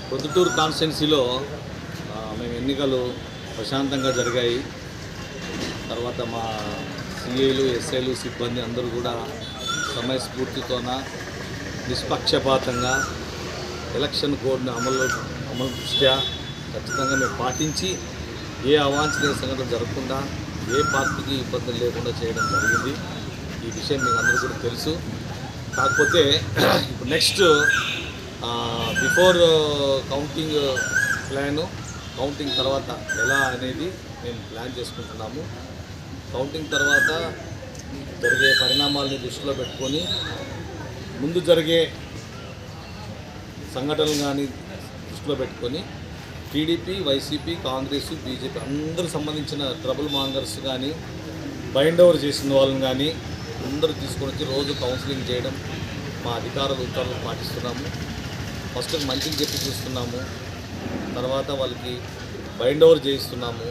ప్రొద్దుటూరు కాన్స్టిట్యున్సీలో మేము ఎన్నికలు ప్రశాంతంగా జరిగాయి. తర్వాత మా సిఐలు, ఎస్ఐలు, సిబ్బంది అందరూ కూడా సమయస్ఫూర్తితోన నిష్పక్షపాతంగా ఎలక్షన్ కోడ్ను అమలు దృష్ట్యా ఖచ్చితంగా మేము పాటించి ఏ అవాంఛనీయ సంఘటన జరగకుండా ఏ పార్టీకి ఇబ్బందులు లేకుండా చేయడం జరిగింది. ఈ విషయం మీకు అందరూ కూడా తెలుసు. కాకపోతే ఇప్పుడు next before counting plan, counting తర్వాత ఎలా అనేది మేము ప్లాన్ చేసుకుంటున్నాము. కౌంటింగ్ తర్వాత జరిగే పరిణామాలని దృష్టిలో పెట్టుకొని ముందు జరిగే సంఘటనలు కానీ దృష్టిలో పెట్టుకొని టీడీపీ, వైసీపీ, కాంగ్రెస్, బీజేపీ అందరూ సంబంధించిన ట్రబుల్ మాంగర్స్ కానీ బైండ్ ఓవర్ చేసిన వాళ్ళని కానీ అందరూ తీసుకొని వచ్చి రోజు కౌన్సిలింగ్ చేయడం మా అధికారులు ఉత్తర్వులు పాటిస్తున్నాము. ఫస్ట్ మంచిని చెప్పి చూస్తున్నాము, తర్వాత వాళ్ళకి బైండ్ ఓవర్ చేయిస్తున్నాము.